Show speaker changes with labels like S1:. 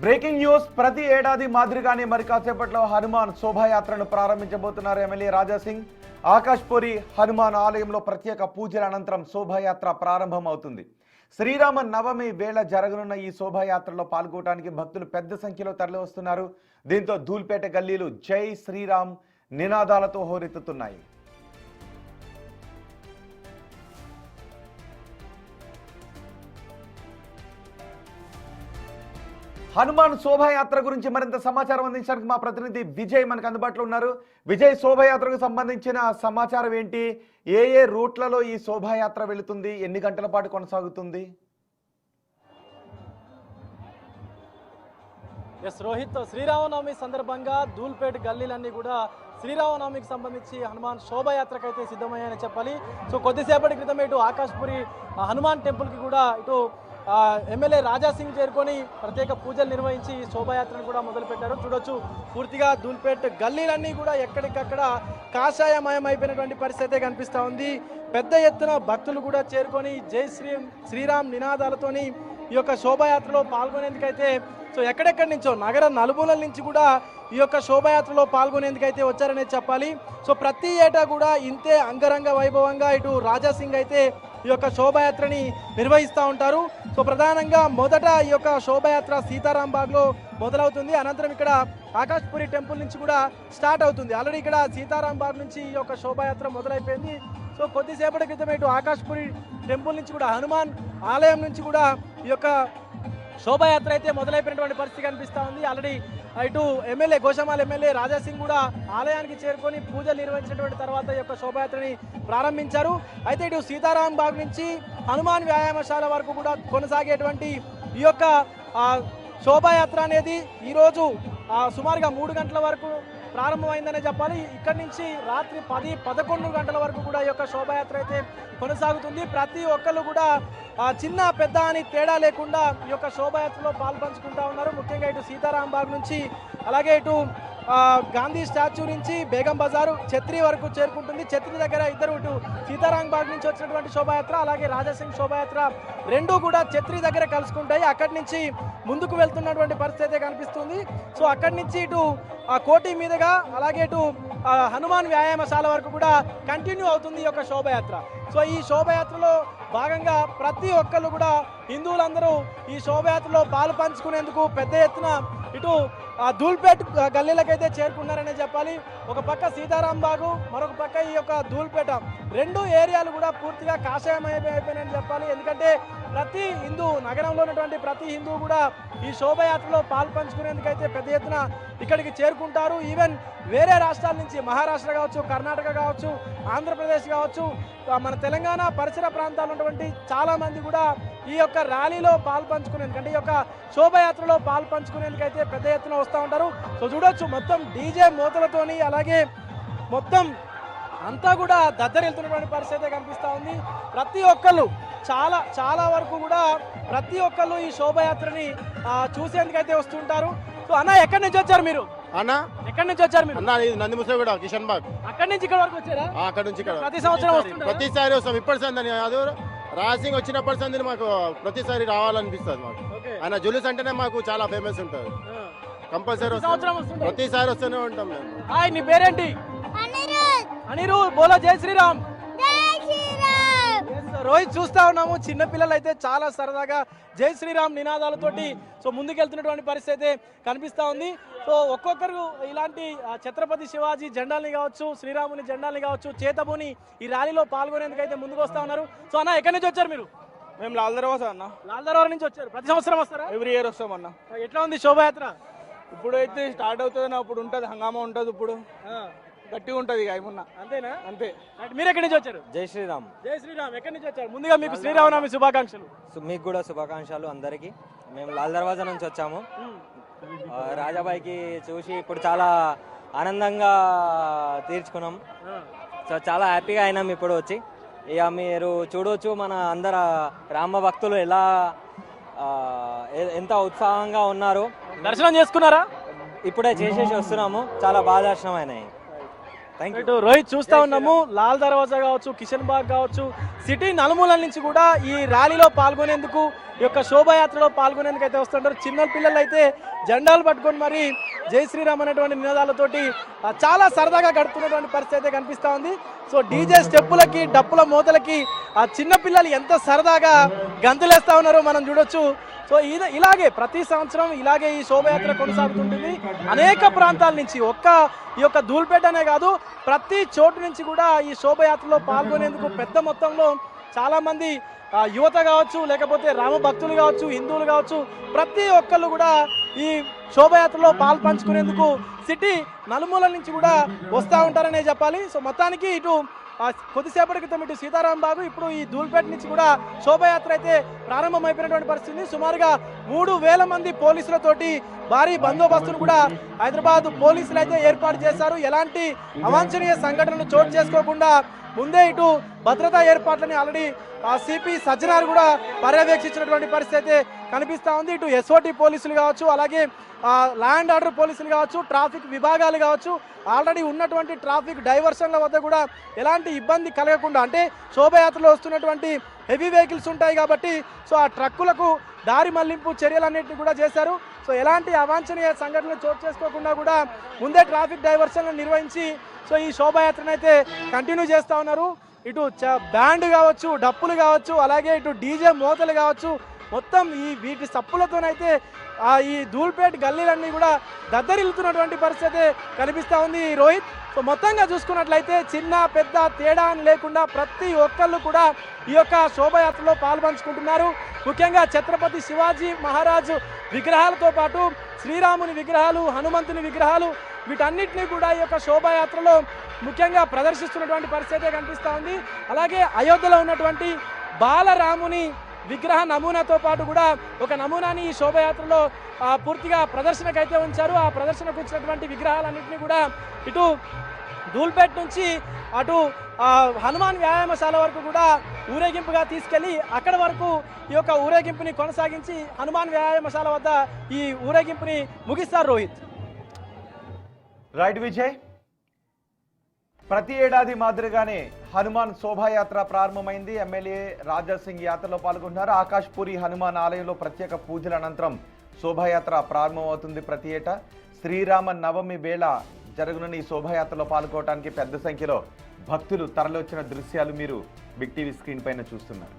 S1: Breaking news. ప్రతి ఏడాది మాదిరిగానే మరి కాసేపట్లో హనుమాన్ శోభాయాత్రను ప్రారంభించబోతున్నారు ఎమ్మెల్యే రాజాసింగ్. ఆకాష్పూరి హనుమాన్ ఆలయంలో ప్రత్యేక పూజల అనంతరం శోభాయాత్ర ప్రారంభం అవుతుంది. శ్రీరామ నవమి వేళ జరగనున్న ఈ శోభాయాత్రలో పాల్గొనడానికి భక్తులు పెద్ద సంఖ్యలో తరలివస్తున్నారు. దీంతో ధూల్పేట గల్లీలు జై శ్రీరామ్ నినాదాలతో హోరెత్తుతున్నాయి. హనుమాన్ శోభాయాత్ర గురించి మరింత సమాచారం అందించడానికి మా ప్రతినిధి విజయ్ మనకు అందుబాటులో ఉన్నారు. విజయ్, శోభాయాత్రకు సంబంధించిన సమాచారం ఏంటి? ఏ ఏ రూట్లలో ఈ శోభాయాత్ర వెళుతుంది? ఎన్ని గంటల పాటు కొనసాగుతుంది?
S2: ఎస్ రోహిత్, శ్రీరామనవమి సందర్భంగా ధూల్పేట గల్లీలన్నీ కూడా శ్రీరామనవమికి సంబంధించి హనుమాన్ శోభాయాత్రకు అయితే సిద్ధమయ్యాయని చెప్పాలి. సో కొద్దిసేపటి క్రితం ఇటు ఆకాష్పురి హనుమాన్ టెంపుల్కి కూడా ఇటు ఎమ్మెల్యే రాజాసింగ్ చేరుకొని ప్రత్యేక పూజలు నిర్వహించి శోభాయాత్రను కూడా మొదలుపెట్టారు. చూడొచ్చు, పూర్తిగా ధూల్పేట గల్లీలన్నీ కూడా ఎక్కడికక్కడ కాషాయమయం అయిపోయినటువంటి పరిస్థితి కనిపిస్తూ ఉంది. పెద్ద ఎత్తున భక్తులు కూడా చేరుకొని జై శ్రీరామ్ నినాదాలతోని ఈ యొక్క శోభాయాత్రలో పాల్గొనేందుకైతే సో ఎక్కడెక్కడి నుంచో నగర నలుమూలల నుంచి కూడా ఈ యొక్క శోభాయాత్రలో పాల్గొనేందుకైతే వచ్చారనేది చెప్పాలి. సో ప్రతి ఏటా కూడా ఇంతే అంగరంగ వైభవంగా ఇటు రాజాసింగ్ అయితే ఈ యొక్క శోభాయాత్రని నిర్వహిస్తూ ఉంటారు. సో ప్రధానంగా మొదట ఈ యొక్క శోభాయాత్ర సీతారాం బాగ్లో మొదలవుతుంది. అనంతరం ఇక్కడ ఆకాష్పురి టెంపుల్ నుంచి కూడా స్టార్ట్ అవుతుంది. ఆల్రెడీ ఇక్కడ సీతారాం బాగ్ నుంచి ఈ యొక్క శోభాయాత్ర మొదలైపోయింది. సో కొద్దిసేపటి క్రితం ఇటు ఆకాష్పురి టెంపుల్ నుంచి కూడా హనుమాన్ ఆలయం నుంచి కూడా ఈ యొక్క శోభాయాత్ర అయితే మొదలైపోయినటువంటి పరిస్థితి కనిపిస్తూ ఉంది. ఆల్రెడీ ఇటు ఎమ్మెల్యే గోషామాల్ ఎమ్మెల్యే రాజాసింగ్ కూడా ఆలయానికి చేరుకొని పూజలు నిర్వహించినటువంటి తర్వాత ఈ యొక్క శోభాయాత్రని ప్రారంభించారు. అయితే ఇటు సీతారాం బాగ్ నుంచి హనుమాన్ వ్యాయామశాల వరకు కూడా కొనసాగేటువంటి ఈ యొక్క శోభాయాత్ర అనేది ఈరోజు సుమారుగా 3 గంటల వరకు ప్రారంభమైందనే చెప్పాలి. ఇక్కడి నుంచి రాత్రి 10-11 గంటల వరకు కూడా ఈ యొక్క శోభాయాత్ర అయితే కొనసాగుతుంది. ప్రతి ఒక్కళ్ళు కూడా చిన్న పెద్ద అని తేడా లేకుండా ఈ యొక్క శోభాయాత్రలో పాల్పంచుకుంటా ఉన్నారు. ముఖ్యంగా ఇటు సీతారాం బాగ్ నుంచి అలాగే ఇటు గాంధీ స్టాచ్యూ నుంచి బేగం బజారు ఛత్రి వరకు చేరుకుంటుంది. ఛత్రి దగ్గర ఇద్దరు ఇటు సీతారాం బాగ్ నుంచి వచ్చినటువంటి శోభాయాత్ర అలాగే రాజాసింగ్ శోభాయాత్ర రెండూ కూడా ఛత్రి దగ్గర కలుసుకుంటాయి. అక్కడి నుంచి ముందుకు వెళ్తున్నటువంటి పరిస్థితి కనిపిస్తుంది. సో అక్కడి నుంచి ఇటు కోటి మీదుగా అలాగే ఇటు హనుమాన్ వ్యాయామశాల వరకు కూడా కంటిన్యూ అవుతుంది ఈ యొక్క శోభాయాత్ర. సో ఈ శోభాయాత్రలో భాగంగా ప్రతి ఒక్కళ్ళు కూడా హిందువులందరూ ఈ శోభాయాత్రలో పాలు పంచుకునేందుకు పెద్ద ఎత్తున ఇటు ధూల్పేట్ గల్లీలకైతే చేరుకున్నారనే చెప్పాలి. ఒక పక్క సీతారాం బాగు, మరొక పక్క ఈ యొక్క ధూల్పేట రెండు ఏరియాలు కూడా పూర్తిగా కాషాయమైపోయినాయని చెప్పాలి. ఎందుకంటే ప్రతి హిందూ నగరంలో ఉన్నటువంటి ప్రతి హిందువు కూడా ఈ శోభాయాత్రలో పాలు పంచుకునేందుకైతే పెద్ద ఎత్తున ఇక్కడికి చేరుకుంటారు. ఈవెన్ వేరే రాష్ట్రాల నుంచి మహారాష్ట్ర కావచ్చు, కర్ణాటక కావచ్చు, ఆంధ్రప్రదేశ్ కావచ్చు, మన తెలంగాణ పరిసర ప్రాంతాల్లో ఉన్నటువంటి చాలామంది కూడా ఈ యొక్క ర్యాలీలో పాల్పంచుకునేందుకంటే ఈ యొక్క శోభాయాత్రలో పాల్పంచుకునేందుకైతే పెద్ద ఎత్తున వస్తూ ఉంటారు. సో చూడొచ్చు, మొత్తం డీజే మోతలతోని అలాగే మొత్తం అంతా కూడా దద్దరిల్లుతున్నటువంటి పరిస్థితి కనిపిస్తూ ఉంది. ప్రతి ఒక్కళ్ళు చాలా వరకు కూడా ప్రతి ఒక్కళ్ళు ఈ శోభాయాత్రని చూసేందుకైతే వస్తుంటారు. సో అన్న, ఎక్కడి నుంచి వచ్చారు మీరు?
S3: అన్న
S2: ఎక్కడి నుంచి వచ్చారు మీరు?
S3: అన్న నంది ముసలిగూడ కిషన్ బాగ్.
S2: అక్కడి నుంచి ఇక్కడ వరకు వచ్చారా?
S3: అక్కడ నుంచి ఇక్కడ
S2: ప్రతి సంవత్సరం వస్తుంటారా?
S3: ప్రతిసారి వస్తాం. ఇప్పటి సందని అది రాసింగ్ వచ్చినప్పటి సంది మాకు ప్రతిసారి రావాలనిపిస్తుంది. మాకు ఆయన జులుస్ అంటేనే మాకు చాలా ఫేమస్ ఉంటుంది. కంపల్సరీ ప్రతిసారి వస్తూనే ఉంటాం మేము.
S2: హాయ్, నీ పేరేంటి? అనిరుద్. బోలో జై శ్రీరామ్. రోహిత్, చూస్తా ఉన్నాము చిన్న పిల్లలు అయితే చాలా సరదాగా జై శ్రీరామ్ నినాదాలతోటి సో ముందుకెళ్తున్నటువంటి పరిస్థితి కనిపిస్తూ ఉంది. సో ఒక్కొక్కరు ఇలాంటి ఛత్రపతి శివాజీ జెండాల్ని కావచ్చు, శ్రీరాముని జెండాల్ని కావచ్చు చేతబూని ఈ ర్యాలీలో పాల్గొనేందుకు అయితే ముందుకు వస్తా ఉన్నారు. సో అన్న, ఎక్కడి నుంచి వచ్చారు మీరు?
S4: మేము లాల్దర్వాస అన్న.
S2: లాల్దర్వాస నుంచి వచ్చారు. ప్రతి సంవత్సరం వస్తారా?
S4: ఎవ్రీ ఇయర్ వస్తామన్న.
S2: ఎట్లా ఉంది శోభాయాత్ర?
S4: ఇప్పుడు అయితే స్టార్ట్ అవుతుంది, అప్పుడు ఉంటుంది హంగామా ఉంటుంది. ఇప్పుడు గట్టిగా ఉంటుంది ఇక ఏమున్నా.
S2: అంతేనా?
S4: అంతే.
S2: మీరు ఎక్కడి నుంచి వచ్చారు?
S5: జై శ్రీరామ్.
S2: జై శ్రీరామ్. ఎక్కడి నుంచి వచ్చారు? ముందుగా మీకు శ్రీరామనవమి శుభాకాంక్షలు.
S5: మీకు కూడా శుభాకాంక్షలు అందరికీ. మేము లాల్ దర్వాజా నుంచి వచ్చాము. రాజాబాయికి చూసి ఇప్పుడు చాలా ఆనందంగా తీర్చుకున్నాం. సో చాలా హ్యాపీగా అయినాం ఇప్పుడు వచ్చి. ఇక మీరు చూడవచ్చు మన అందరు రామ భక్తులు ఎలా ఎంత ఉత్సాహంగా ఉన్నారు.
S2: దర్శనం చేసుకున్నారా?
S5: ఇప్పుడే చేసేసి వస్తున్నాము. చాలా బాగా దర్శనం అయినాయి. Thank you.
S2: ఇటు రోహిత్ చూస్తా ఉన్నాము, లాల్ దర్వాజా కావచ్చు, కిషన్ బాగ్ కావచ్చు, సిటీ నలుమూలల నుంచి కూడా ఈ ర్యాలీలో పాల్గొనేందుకు, ఈ యొక్క శోభాయాత్రలో పాల్గొనేందుకు అయితే వస్తుంటారు. చిన్న పిల్లలు అయితే జెండాలు పట్టుకొని మరి జై శ్రీరామ్ అనేటువంటి నినాదాలతోటి చాలా సరదాగా గడుపుతున్నటువంటి పరిస్థితి అయితే కనిపిస్తా ఉంది. సో డీజే స్టెప్పులకి, డప్పుల మోతలకి ఆ చిన్న పిల్లలు ఎంత సరదాగా గంతులేస్తా ఉన్నారో మనం చూడొచ్చు. సో ఇలాగే ప్రతి సంవత్సరం ఇలాగే ఈ శోభయాత్ర కొనసాగుతుంటుంది. అనేక ప్రాంతాల నుంచి ఈ యొక్క ధూల్పేట అనే కాదు, ప్రతి చోటు నుంచి కూడా ఈ శోభయాత్రలో పాల్గొనేందుకు పెద్ద మొత్తంలో చాలా మంది యువత కావచ్చు, లేకపోతే రామ భక్తులు కావచ్చు, హిందువులు కావచ్చు, ప్రతి ఒక్కళ్ళు కూడా ఈ శోభయాత్రలో పంచుకునేందుకు సిటీ నలుమూలల నుంచి కూడా వస్తూ ఉంటారనే చెప్పాలి. సో మొత్తానికి ఇటు కొద్దిసేపటి క్రితం ఇటు సీతారాం బాగు, ఇప్పుడు ఈ ధూల్పేట నుంచి కూడా శోభయాత్ర అయితే ప్రారంభమైపోయినటువంటి పరిస్థితి. సుమారుగా 3,000 మంది పోలీసులతోటి భారీ బందోబస్తును కూడా హైదరాబాద్ పోలీసులు అయితే ఏర్పాటు చేశారు. ఎలాంటి అవాంఛనీయ సంఘటనలు చోటు చేసుకోకుండా ముందే ఇటు భద్రతా ఏర్పాట్లని ఆల్రెడీ సిపి సజ్జనార్ కూడా పర్యవేక్షించినటువంటి పరిస్థితి అయితే కనిపిస్తూ ఉంది. ఇటు ఎస్ఓటి పోలీసులు కావచ్చు, అలాగే ల్యాండ్ ఆర్డర్ పోలీసులు కావచ్చు, ట్రాఫిక్ విభాగాలు కావచ్చు, ఆల్రెడీ ఉన్నటువంటి ట్రాఫిక్ డైవర్షన్ల వద్ద కూడా ఎలాంటి ఇబ్బంది కలగకుండా, అంటే శోభయాత్రలో వస్తున్నటువంటి హెవీ వెహికల్స్ ఉంటాయి కాబట్టి సో ఆ ట్రక్కులకు దారి మళ్లింపు చర్యలన్నింటినీ కూడా చేశారు. సో ఎలాంటి అవాంఛనీయ సంఘటనలు చోటు చేసుకోకుండా కూడా ముందే ట్రాఫిక్ డైవర్షన్లు నిర్వహించి సో ఈ శోభాయాత్రను అయితే కంటిన్యూ చేస్తూ ఉన్నారు. ఇటు బ్యాండ్ కావచ్చు, డప్పులు కావచ్చు, అలాగే ఇటు డీజే మోతలు కావచ్చు, మొత్తం వీటి సప్పులతోనైతే ఈ ధూల్పేట్ గల్లీలన్నీ కూడా దద్దరిల్లుతున్నటువంటి పరిస్థితి కనిపిస్తూ ఉంది రోహిత్. సో మొత్తంగా చూసుకున్నట్లయితే చిన్న పెద్ద తేడా అని లేకుండా ప్రతి ఒక్కళ్ళు కూడా ఈ యొక్క శోభయాత్రలో పాల్పంచుకుంటున్నారు. ముఖ్యంగా ఛత్రపతి శివాజీ మహారాజు విగ్రహాలతో పాటు శ్రీరాముని విగ్రహాలు, హనుమంతుని విగ్రహాలు, వీటన్నిటినీ కూడా ఈ యొక్క శోభాయాత్రలో ముఖ్యంగా ప్రదర్శిస్తున్నటువంటి పరిస్థితి కనిపిస్తూ ఉంది. అలాగే అయోధ్యలో ఉన్నటువంటి బాలరాముని విగ్రహ నమూనాతో పాటు కూడా ఒక నమూనాని ఈ శోభయాత్రలో పూర్తిగా ప్రదర్శనకైతే ఉంచారు. ఆ ప్రదర్శనకు వచ్చినటువంటి విగ్రహాలన్నింటినీ కూడా ఇటు ధూల్పేట్ నుంచి అటు హనుమాన్ వ్యాయామశాల వరకు కూడా ఊరేగింపుగా తీసుకెళ్లి అక్కడ వరకు ఈ యొక్క ఊరేగింపుని కొనసాగించి హనుమాన్ వ్యాయామశాల వద్ద ఈ ఊరేగింపుని ముగిస్తారు రోహిత్.
S1: రైట్ విజయ్, ప్రతి ఏడాది మాదిరిగానే హనుమాన్ శోభాయాత్ర ప్రారంభమైంది. ఎమ్మెల్యే రాజాసింగ్ యాత్రలో పాల్గొంటున్నారు. ఆకాష్ పూరి హనుమాన్ ఆలయంలో ప్రత్యేక పూజల అనంతరం శోభాయాత్ర ప్రారంభమవుతుంది. ప్రతి ఏటా శ్రీరామ నవమి వేళ జరగనున్న ఈ శోభాయాత్రలో పాల్గొనడానికి పెద్ద సంఖ్యలో భక్తులు తరలివచ్చిన దృశ్యాలు మీరు బిగ్ టీవీ స్క్రీన్ పైన చూస్తున్నారు.